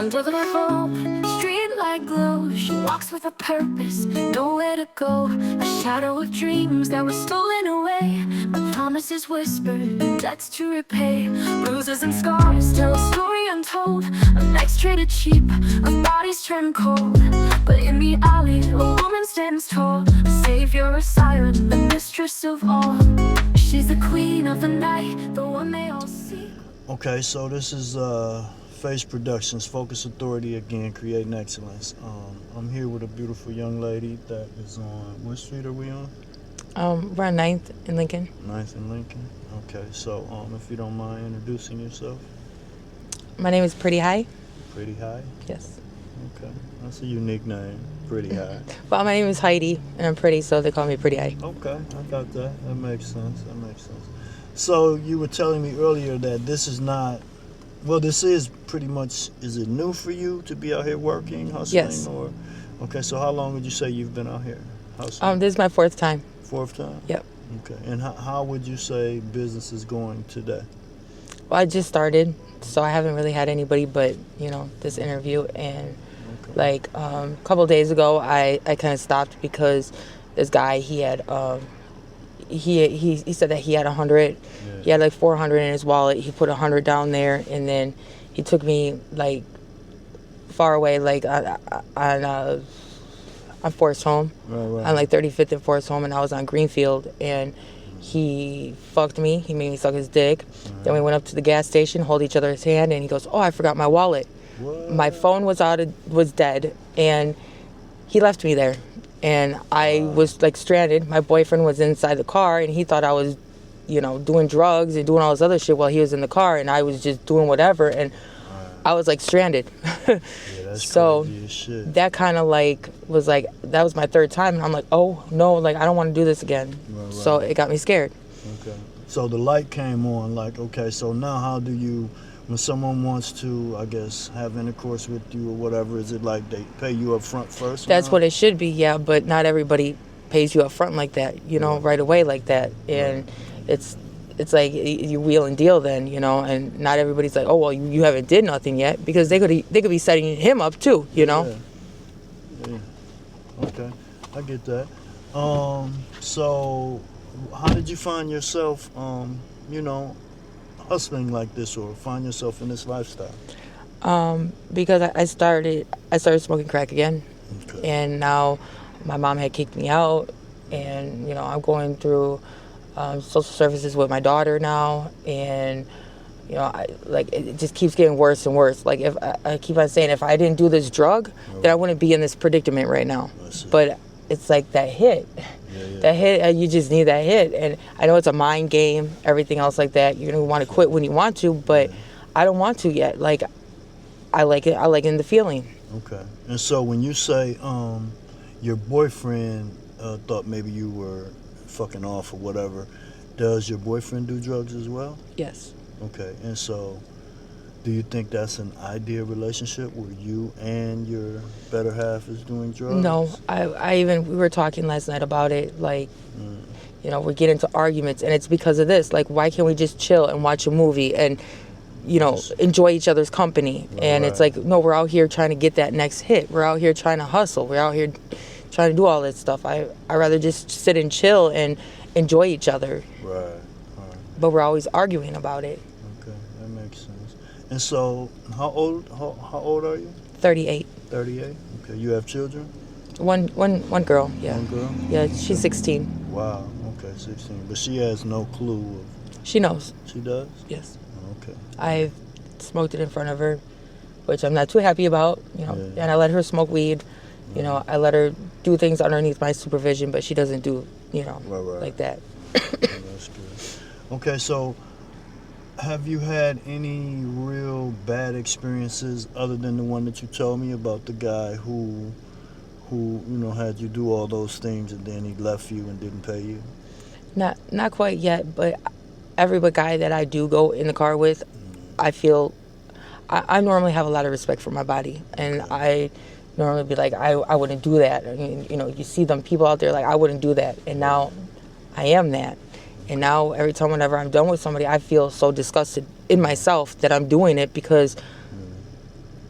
Under the home, street light glow. She walks with a purpose, nowhere to go. A shadow of dreams that were stolen away. A promises whispered, debts to repay. Bruises and scars tell a story untold. Of nights traded cheap, of bodies turned cold. But in the alley, a woman stands tall. A savior, a siren, the mistress of all. She's the queen of the night, the one they all seek. Okay, so this is F.A.C.E Productions, Focus Authority again, creating excellence. I'm here with a beautiful young lady that is on, what street are we on? We're on 9th in Lincoln. 9th in Lincoln. Okay, so if you don't mind introducing yourself. My name is Pretty High. Pretty High? Yes. Okay, that's a unique name, Pretty High. Well, my name is Heidi, and I'm pretty, so they call me Pretty High. Okay, I got that. That makes sense. So you were telling me earlier that this is not, well, this is pretty much, is it new for you to be out here working, hustling? Yes. Or, okay, so how long would you say you've been out here hustling? This is my 4th time. 4th time? Yep. Okay, and how would you say business is going today? Well, I just started, so I haven't really had anybody but, this interview. And like a couple of days ago, I kind of stopped because this guy, he had, he said that he had 100. Yeah. He had like 400 in his wallet. He put 100 down there, and then he took me like far away, like on Forest Home, right. On like 35th and Forest Home, and I was on Greenfield, and he fucked me. He made me suck his dick. Right. Then we went up to the gas station, hold each other's hand, and he goes, "Oh, I forgot my wallet." What? My phone was dead, and he left me there. And I was like stranded. My boyfriend was inside the car, and he thought I was, doing drugs and doing all this other shit while he was in the car, and I was just doing whatever, and I was like stranded. Yeah, that's so crazy as shit. That kind of like was like, that was my 3rd time, and I'm like, oh no, like I don't want to do this again. Right. So it got me scared. Okay. So the light came on, like, okay, so now how do you, when someone wants to, I guess, have intercourse with you or whatever, is it like they pay you up front first? That's what it should be, yeah, but not everybody pays you up front like that, right away like that. And it's like you wheel and deal then, and not everybody's like, oh, well, you haven't did nothing yet, because they could be setting him up too, Yeah. Okay, I get that. So how did you find yourself, hustling like this, or find yourself in this lifestyle? Because I started smoking crack again. Okay. And now my mom had kicked me out, and I'm going through social services with my daughter now, and it just keeps getting worse and worse. Like, if I keep on saying, if I didn't do this drug, then I wouldn't be in this predicament right now. But it's like that hit. Yeah. That hit, you just need that hit. And I know it's a mind game, everything else like that. You're going to want to quit when you want to, but I don't want to yet. Like, I like it in the feeling. Okay. And so when you say your boyfriend thought maybe you were fucking off or whatever, does your boyfriend do drugs as well? Yes. Okay. And so do you think that's an ideal relationship where you and your better half is doing drugs? No. We were talking last night about it, like, we get into arguments, and it's because of this. Like, why can't we just chill and watch a movie and, enjoy each other's company? Right, and it's like, no, we're out here trying to get that next hit. We're out here trying to hustle. We're out here trying to do all this stuff. I'd rather just sit and chill and enjoy each other. Right. But we're always arguing about it. Okay, that makes sense. And so, how old are you? 38. 38? Okay, you have children? One girl, yeah. One girl? Yeah, she's 16. Wow, okay, 16. But she has no clue. She knows. She does? Yes. Okay. I've smoked it in front of her, which I'm not too happy about, and I let her smoke weed. I let her do things underneath my supervision, but she doesn't do, right. like that. That's good. Okay, so have you had any real bad experiences other than the one that you told me about the guy who had you do all those things and then he left you and didn't pay you? Not quite yet, but every guy that I do go in the car with, I feel I normally have a lot of respect for my body, and I normally be like, I wouldn't do that. You see them people out there like, I wouldn't do that, and now I am that. And now every time whenever I'm done with somebody, I feel so disgusted in myself that I'm doing it, because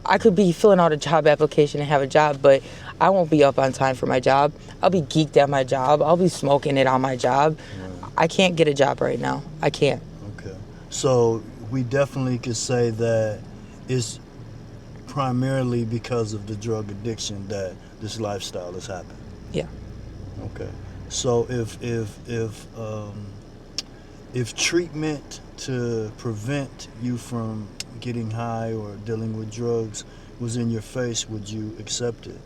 I could be filling out a job application and have a job, but I won't be up on time for my job. I'll be geeked at my job. I'll be smoking it on my job. Right. I can't get a job right now. I can't. Okay. So we definitely could say that it's primarily because of the drug addiction that this lifestyle has happened. Yeah. Okay. So if treatment to prevent you from getting high or dealing with drugs was in your face, would you accept it?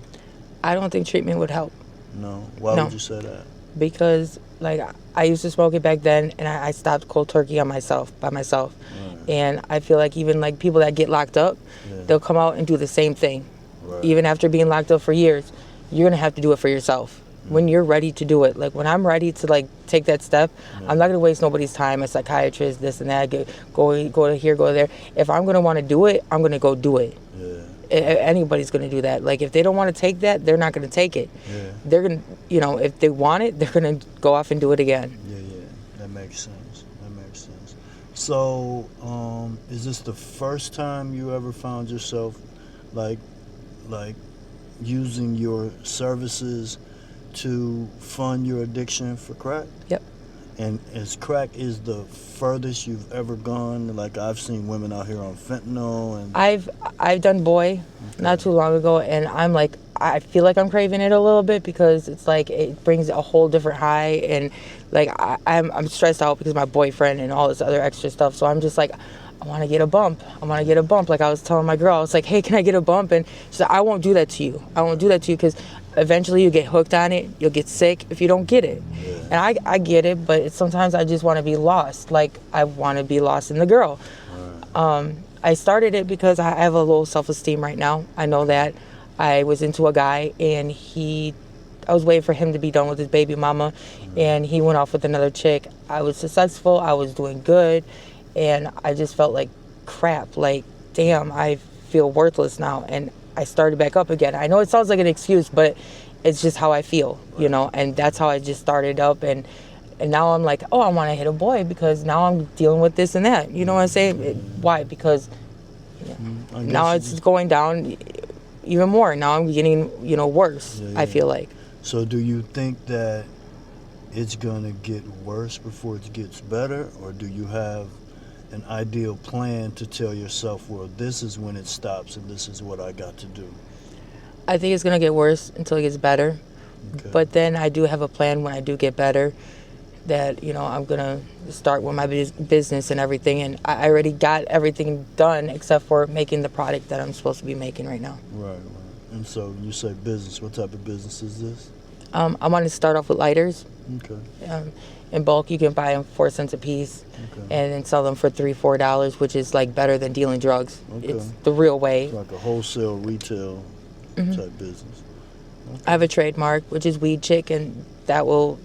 I don't think treatment would help. No. Why No. would you say that? Because like I used to smoke it back then, and I stopped cold turkey by myself. Right. And I feel like even like people that get locked up, Yeah. they'll come out and do the same thing. Right. Even after being locked up for years, you're gonna have to do it for yourself. When you're ready to do it, like when I'm ready to like take that step, I'm not gonna waste nobody's time. A psychiatrist, this and that, go to here, go there. If I'm gonna want to do it, I'm gonna go do it. Yeah. Anybody's gonna do that. Like if they don't want to take that, they're not gonna take it. Yeah. They're gonna, if they want it, they're gonna go off and do it again. Yeah. That makes sense. So, is this the first time you ever found yourself like using your services to fund your addiction for crack? Yep. And as crack is the furthest you've ever gone, like I've seen women out here on fentanyl and I've done boy not too long ago, and I'm like, I feel like I'm craving it a little bit because it's like it brings a whole different high, and like I'm stressed out because of my boyfriend and all this other extra stuff. So I'm just like, I want to get a bump. Like I was telling my girl, I was like, hey, can I get a bump? And she's like, I won't do that to you. Because eventually you get hooked on it. You'll get sick if you don't get it. Yeah. And I get it, but sometimes I just want to be lost. Like I want to be lost in the girl. Right. I started it because I have a low self-esteem right now. I know that. I was into a guy, and I was waiting for him to be done with his baby mama, and he went off with another chick. I was successful. I was doing good, and I just felt like crap. Like, damn, I feel worthless now, and I started back up again. I know it sounds like an excuse, but it's just how I feel, and that's how I just started up, and now I'm like, oh, I want to hit a boy because now I'm dealing with this and that. You know what I'm saying? Why? Because now it's going down even more. Now I'm getting, worse, Yeah. I feel like. So do you think that it's going to get worse before it gets better, or do you have an ideal plan to tell yourself, well, this is when it stops and this is what I got to do? I think it's going to get worse until it gets better. Okay. But then I do have a plan when I do get better that, I'm going to start with my business and everything. And I already got everything done except for making the product that I'm supposed to be making right now. Right. And so you say business. What type of business is this? I want to start off with lighters. Okay. In bulk, you can buy them 4 cents a piece, Okay. and then sell them for $3-4, which is like better than dealing drugs. Okay. It's the real way. It's like a wholesale retail type business. I have a trademark, which is Weed Chick, and that will,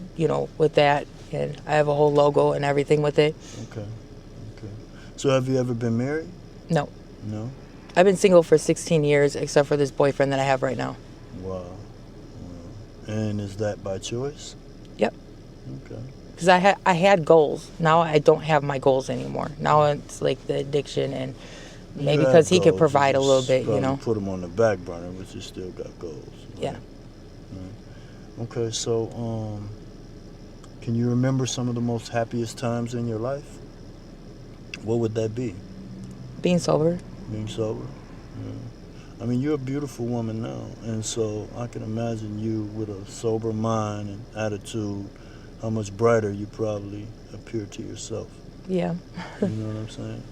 with that, and I have a whole logo and everything with it. Okay. So have you ever been married? No. No? I've been single for 16 years, except for this boyfriend that I have right now. Wow. And is that by choice? Yep. Okay. Because I had goals. Now I don't have my goals anymore. Now it's like the addiction, and maybe because he could provide a little bit, Put them on the back burner, but you still got goals. Right? Yeah. Right. Okay, so can you remember some of the most happiest times in your life? What would that be? Being sober. Being sober? Yeah. I mean, you're a beautiful woman now, and so I can imagine you with a sober mind and attitude, how much brighter you probably appear to yourself. Yeah. You know what I'm saying?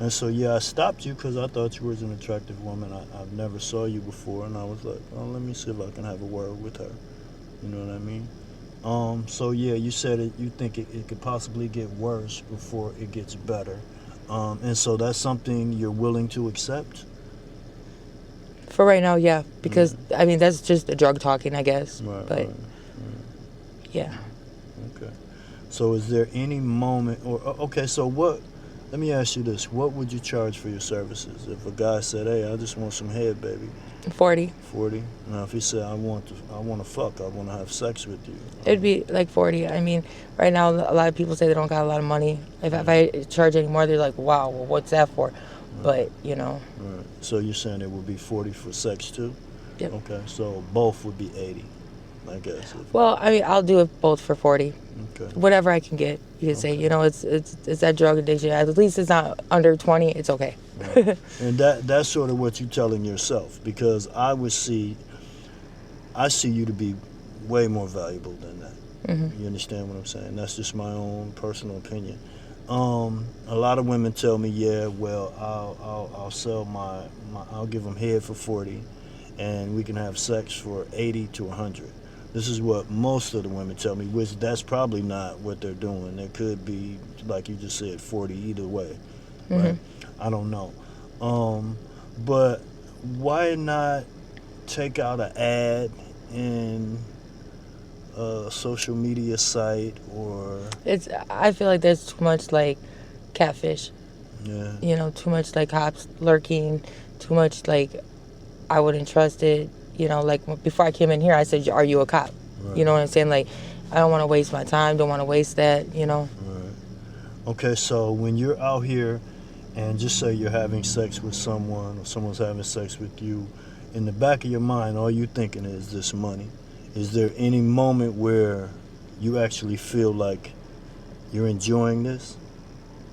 And so, yeah, I stopped you because I thought you was an attractive woman. I've never saw you before, and I was like, oh, let me see if I can have a word with her. You know what I mean? So, yeah, you said you think it could possibly get worse before it gets better. And so that's something you're willing to accept? For right now, yeah. Because, I mean, that's just a drug talking, I guess. Right, but, right. yeah. Okay. So is there any moment, let me ask you this. What would you charge for your services? If a guy said, hey, I just want some head, baby. 40. 40? Now, if he said, I want to fuck, I want to have sex with you. It'd be like 40. I mean, right now, a lot of people say they don't got a lot of money. If I charge any more, they're like, wow, well, what's that for? But, you know. Right. So you're saying it would be 40 for sex too? Yep. Okay, so both would be 80, I guess. Well, I mean, I'll do it both for 40. Okay. Whatever I can get. You can say, you know, it's that drug addiction. At least it's not under 20. It's okay. Right. And that's sort of what you're telling yourself, because I see you to be way more valuable than that. Mm-hmm. You understand what I'm saying? That's just my own personal opinion. A lot of women tell me, yeah, well, I'll sell I'll give them head for 40, and we can have sex for 80 to 100. This is what most of the women tell me, which that's probably not what they're doing. It could be, like you just said, 40 either way, right? I don't know. But why not take out an ad in a social media site, or I feel like there's too much like catfish. Yeah. You know, too much like cops lurking, too much like I wouldn't trust it. You know, like before I came in here, I said, "Are you a cop?" Right. You know what I'm saying? Like, I don't want to waste my time. Don't want to waste that. You know. Right. Okay, so when you're out here, and just say you're having sex with someone, or someone's having sex with you, in the back of your mind, all you're thinking is this money. Is there any moment where you actually feel like you're enjoying this?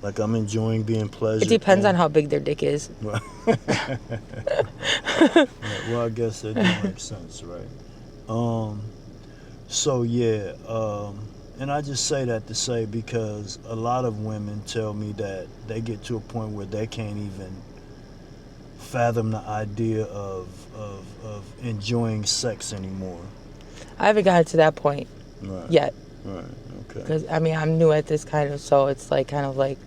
Like, I'm enjoying being pleasured? It depends on how big their dick is. Right. Right. Well, I guess that do make sense, right? So, yeah, and I just say that to say, because a lot of women tell me that they get to a point where they can't even fathom the idea of enjoying sex anymore. I haven't gotten to that point yet. Right, okay. Because, I mean, I'm new at this kind of, so it's like kind of like,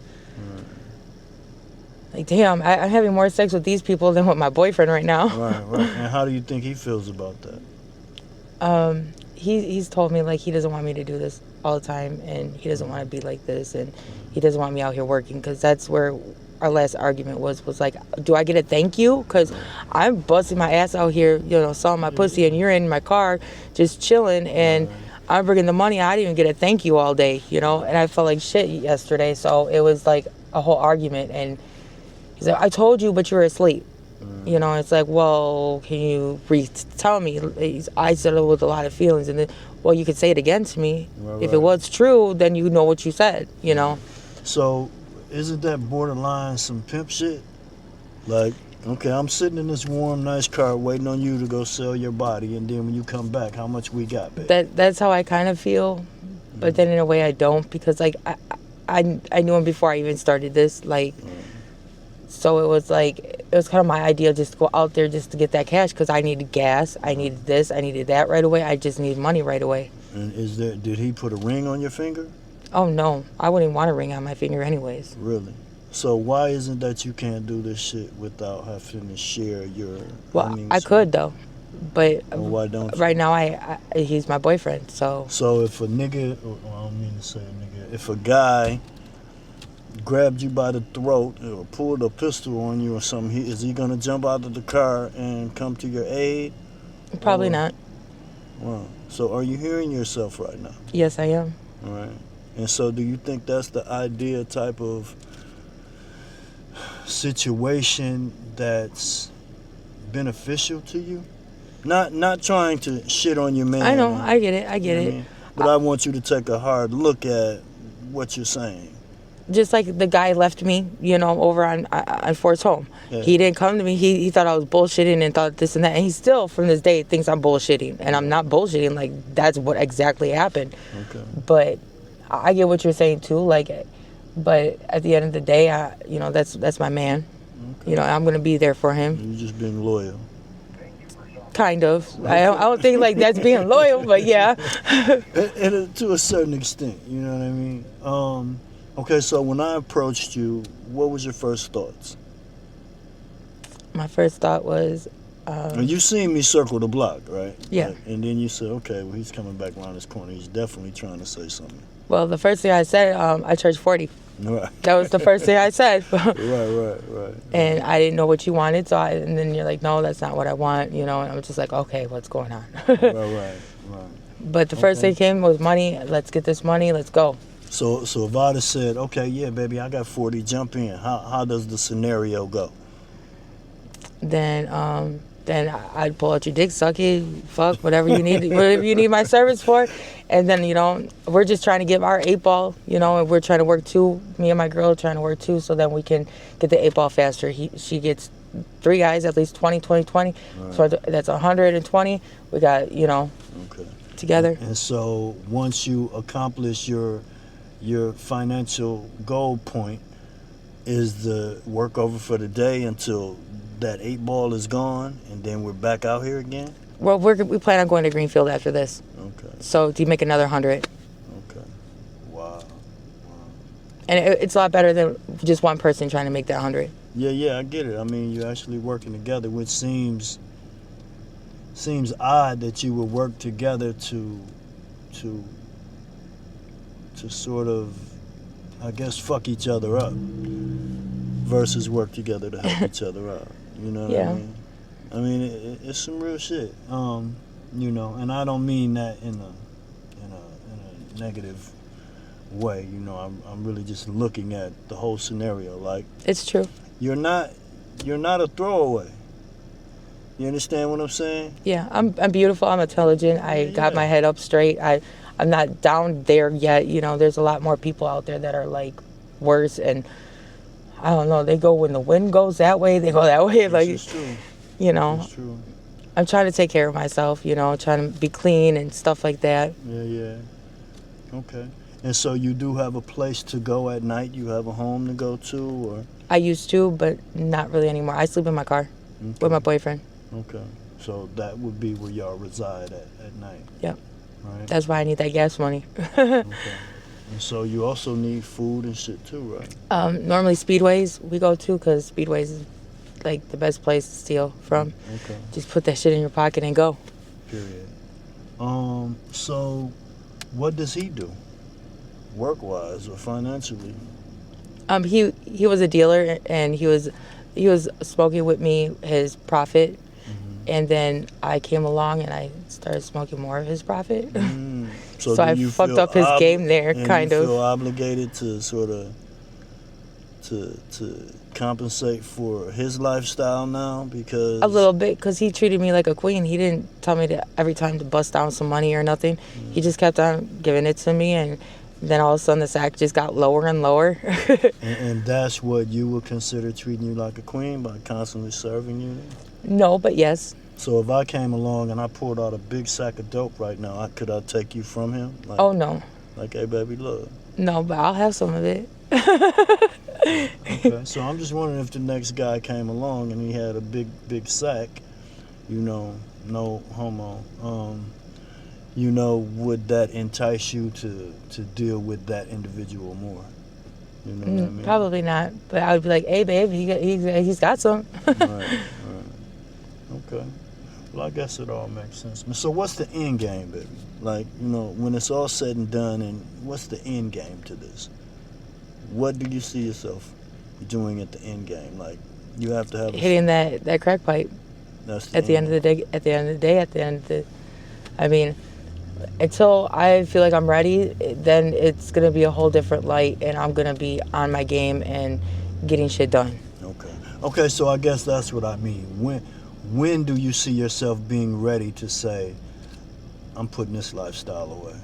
like, damn, I'm having more sex with these people than with my boyfriend right now. Right. And how do you think he feels about that? He's told me, like, he doesn't want me to do this all the time, and he doesn't want to be like this, and he doesn't want me out here working, because that's where our last argument was like, do I get a thank you? Because I'm busting my ass out here, you know, selling my pussy, and you're in my car just chilling, and I'm bringing the money. I didn't even get a thank you all day, you know, and I felt like shit yesterday, so it was like a whole argument, and he's like, I told you, but you were asleep. You know, it's like, well, can you tell me? I said it with a lot of feelings, and then, well, you could say it again to me. Right. If it was true, then you know what you said, you know. So, isn't that borderline some pimp shit? Like, okay, I'm sitting in this warm, nice car waiting on you to go sell your body, and then when you come back, how much we got, babe? That's how I kind of feel, but then in a way I don't, because like I knew him before I even started this, like. So it was like, it was kind of my idea just to go out there just to get that cash, because I needed gas, I needed this, I needed that right away. I just needed money right away. And did he put a ring on your finger? Oh no, I wouldn't want a ring on my finger anyways. Really? So why isn't that you can't do this shit without having to share your... Well, I could though, but well, why don't you? Right now he's my boyfriend, so... So if a nigga, I don't mean to say nigga, if a guy grabbed you by the throat or pulled a pistol on you or something, is he gonna jump out of the car and come to your aid? Probably not. Wow. So are you hearing yourself right now? Yes, I am. All right. And so do you think that's the ideal type of situation that's beneficial to you? Not trying to shit on your man. I know, I get it. mean? But I want you to take a hard look at what you're saying. Just like the guy left me, you know, over on Forest Home. Yeah. He didn't come to me. He thought I was bullshitting and thought this and that. And he still, from this day, thinks I'm bullshitting. And I'm not bullshitting. Like, that's what exactly happened. Okay. But I get what you're saying, too. Like, but at the end of the day, you know, that's my man. Okay. You know, I'm going to be there for him. You're just being loyal. Kind of. I don't think, like, that's being loyal, but yeah. and to a certain extent, you know what I mean? Okay, so when I approached you, what was your first thoughts? My first thought was... and you seen me circle the block, right? Yeah. Like, and then you said, okay, well, he's coming back around this corner. He's definitely trying to say something. Well, the first thing I said, I charged 40. Right. That was the first thing I said. Right. And I didn't know what you wanted, and then you're like, no, that's not what I want, you know, and I'm just like, okay, what's going on? Right. But the first thing came was money. Let's get this money. Let's go. So if I'd have said, okay, yeah, baby, I got 40, jump in. How does the scenario go? Then I'd pull out your dick, suck it, fuck, whatever you need my service for. And then, we're just trying to get our 8 ball, and we're trying to work too. Me and my girl are trying to work too, so then we can get the 8 ball faster. She gets 3 guys, at least 20, 20, 20. Right. So that's 120. We got, Okay. together. And so once you accomplish your financial goal point, is the work over for the day until that 8 ball is gone, and then we're back out here again? Well, we plan on going to Greenfield after this. Okay. So do you make another 100? Okay. Wow. And it's a lot better than just one person trying to make that 100. Yeah, I get it. I mean, you're actually working together, which seems odd that you would work together to sort of, I guess, fuck each other up versus work together to help each other out. You know what I mean? I mean, it's some real shit. And I don't mean that in a negative way. I'm really just looking at the whole scenario. Like, It's true. you're not a throwaway. You understand what I'm saying? Yeah, I'm beautiful. I'm intelligent. I got Yeah. my head up straight. I'm not down there yet. There's a lot more people out there that are like worse, and I don't know. They go when the wind goes that way, they go that way. Like, It's true. It's true. I'm trying to take care of myself. Trying to be clean and stuff like that. Yeah. Okay. And so you do have a place to go at night? You have a home to go to, or? I used to, but not really anymore. I sleep in my car with my boyfriend. Okay. So that would be where y'all reside at night? Yep. Right? That's why I need that gas money. Okay. And so you also need food and shit too, right? Normally Speedways we go to, because Speedways is like the best place to steal from. Okay. Just put that shit in your pocket and go. Period. So what does he do? Work-wise or financially? He was a dealer, and he was smoking with me his profit, and then I came along and I started smoking more of his profit. So do I you fucked feel up his game there, and kind you of. feel obligated to sort of to compensate for his lifestyle now, because A little bit, because he treated me like a queen. He didn't tell me to every time to bust down some money or nothing. He just kept on giving it to me, and then all of a sudden the sack just got lower and lower. and that's what you would consider treating you like a queen, by constantly serving you? No, but yes. So if I came along and I pulled out a big sack of dope right now, could I take you from him? Like, Oh, no. Like, hey, baby, look. No, but I'll have some of it. Okay, so I'm just wondering if the next guy came along and he had a big sack, no homo, would that entice you to deal with that individual more? You know what I mean? Probably not. But I would be like, hey, babe, he's got some. Right. Okay. Well, I guess it all makes sense. So what's the end game, baby? Like, when it's all said and done, and what's the end game to this? What do you see yourself doing at the end game? Like, you have to have Hitting that crack pipe. That's At the end of the day. I mean, until I feel like I'm ready, then it's going to be a whole different light, and I'm going to be on my game and getting shit done. Okay, so I guess that's what I mean. When do you see yourself being ready to say, I'm putting this lifestyle away?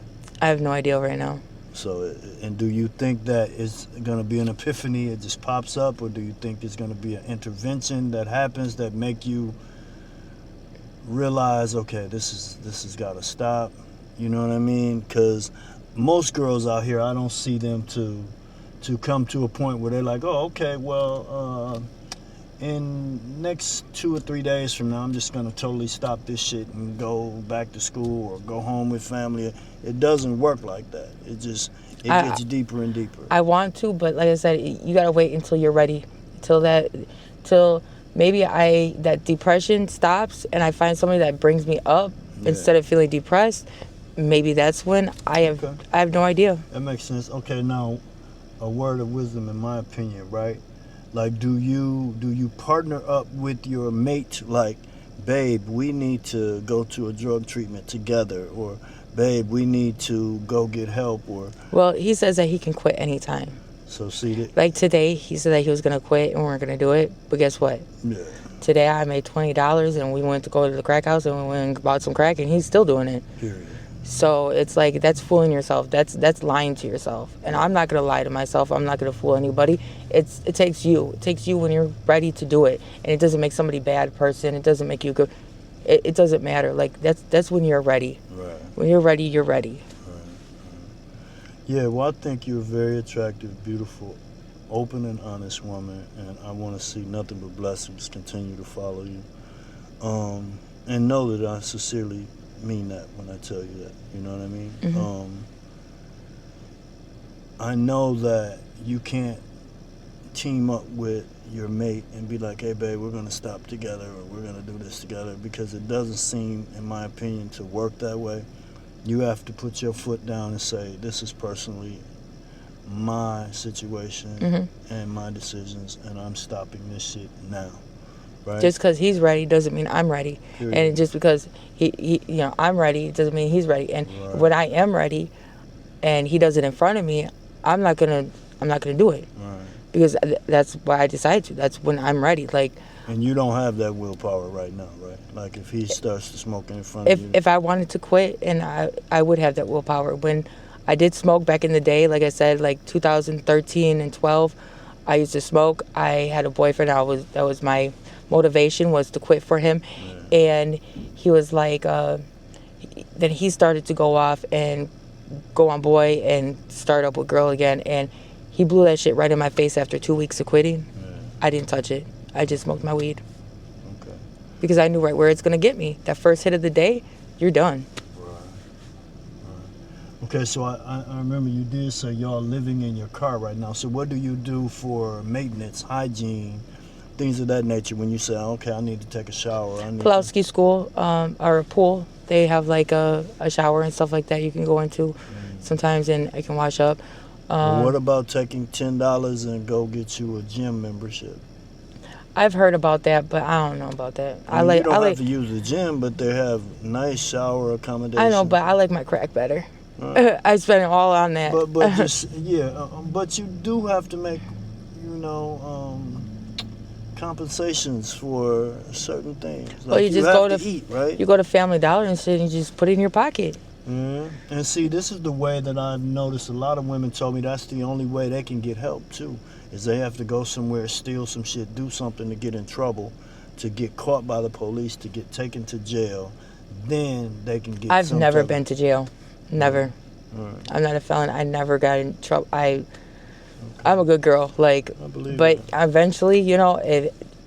I have no idea right now. So, and do you think that it's going to be an epiphany, it just pops up, or do you think it's going to be an intervention that happens that make you realize, okay, this has got to stop? You know what I mean? Because most girls out here, I don't see them to come to a point where they're like, oh, okay, well, in next 2 or 3 days from now, I'm just going to totally stop this shit and go back to school or go home with family. It doesn't work like that. It gets deeper and deeper. I want to, but like I said, you got to wait until you're ready. Till maybe that depression stops and I find somebody that brings me up instead of feeling depressed. Maybe that's when I have no idea. That makes sense. Okay, now, a word of wisdom in my opinion, right? Like, do you partner up with your mate, like, babe, we need to go to a drug treatment together, or babe, we need to go get help, or Well, he says that he can quit anytime. so see that. Like today, he said that he was gonna quit and we weren't gonna do it. But guess what? Yeah. Today I made $20 and we went to go to the crack house and we went and bought some crack and he's still doing it. Period. So it's like that's fooling yourself. That's lying to yourself. And I'm not gonna lie to myself. I'm not gonna fool anybody. It takes you. It takes you when you're ready to do it. And it doesn't make somebody a bad person. It doesn't make you good. It doesn't matter. Like that's when you're ready. Right. When you're ready, you're ready. Yeah, well, I think you're a very attractive, beautiful, open and honest woman, and I want to see nothing but blessings continue to follow you. And know that I sincerely mean that when I tell you that. You know what I mean? Mm-hmm. I know that you can't team up with your mate and be like, hey, babe, we're going to stop together or we're going to do this together, because it doesn't seem, in my opinion, to work that way. You have to put your foot down and say, this is personally my situation and my decisions, and I'm stopping this shit now. Right? Just because he's ready doesn't mean I'm ready. Period. And just because he I'm ready doesn't mean he's ready. And Right. when I am ready and he does it in front of me, I'm not gonna do it. Right. Because that's why I decided to. That's when I'm ready. Like, and you don't have that willpower right now, right? Like if he starts to smoke in front of you. if I wanted to quit, and I would have that willpower. When I did smoke back in the day, like I said, like 2013 and 12, I used to smoke. I had a boyfriend. That was my motivation, was to quit for him. Yeah. And he was like, then he started to go off and go on boy and start up with girl again. And he blew that shit right in my face after 2 weeks of quitting. Yeah. I didn't touch it. I just smoked my weed. Okay. Because I knew right where it's going to get me. That first hit of the day, you're done. Right. Okay, so I remember you did say y'all living in your car right now. So what do you do for maintenance, hygiene, things of that nature when you say, okay, I need to take a shower? Pulaski School or a pool, they have like a shower and stuff like that you can go into sometimes, and I can wash up. Well, what about taking $10 and go get you a gym membership? I've heard about that, but I don't know about that. You don't have to use the gym, but they have nice shower accommodation. I know, but I like my crack better. Right. I spend it all on that. But just but you do have to make, compensations for certain things. Like well, you just go to eat, right? You go to Family Dollar and shit, and you just put it in your pocket. And see, this is the way that I've noticed a lot of women told me that's the only way they can get help too, is they have to go somewhere, steal some shit, do something to get in trouble, to get caught by the police, to get taken to jail. Then they can get. I've never been to jail. Never. Right. I'm not a felon. I never got in trouble. I'm a good girl. Like, I believe but that. eventually,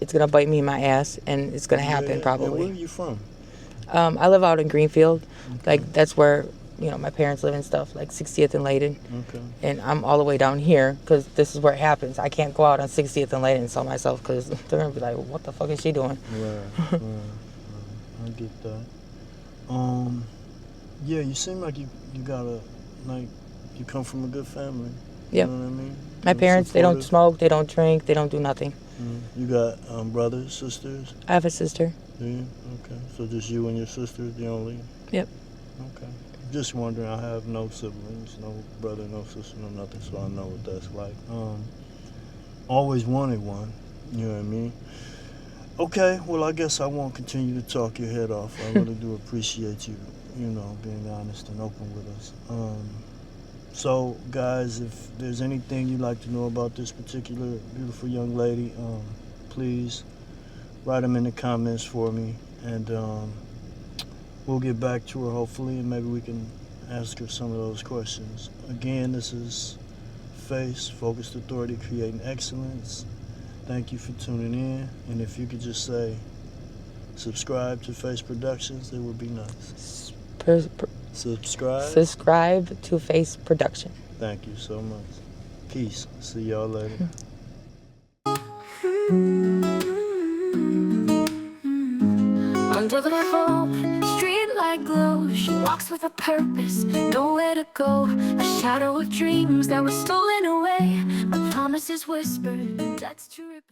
it's gonna bite me in my ass, and it's gonna happen probably. And where are you from? I live out in Greenfield. Like, that's where, my parents live and stuff, like 60th and Layden. Okay. And I'm all the way down here because this is where it happens. I can't go out on 60th and Layden and sell myself because they're going to be like, what the fuck is she doing? Right. I get that. Yeah, you seem like you got you come from a good family. Yep. You know what I mean? My parents, they don't smoke, they don't drink, they don't do nothing. You got brothers, sisters? I have a sister. Do you? Okay. So just you and your sister is the only? Yep. Okay. Just wondering, I have no siblings, no brother, no sister, no nothing, so I know what that's like. Always wanted one, you know what I mean? Okay, well, I guess I won't continue to talk your head off. I really do appreciate you, being honest and open with us. So, guys, if there's anything you'd like to know about this particular beautiful young lady, please write them in the comments for me, and we'll get back to her hopefully, and maybe we can ask her some of those questions. Again, this is F.A.C.E, Focused Authority Creating Excellence. Thank you for tuning in, and if you could just say subscribe to F.A.C.E Productions, it would be nice. Subscribe to F.A.C.E Production. Thank you so much. Peace. See y'all later. Under the phone, street light glow. She walks with a purpose, nowhere to go. A shadow of dreams that were stolen away. A promise is whispered, that's to repay.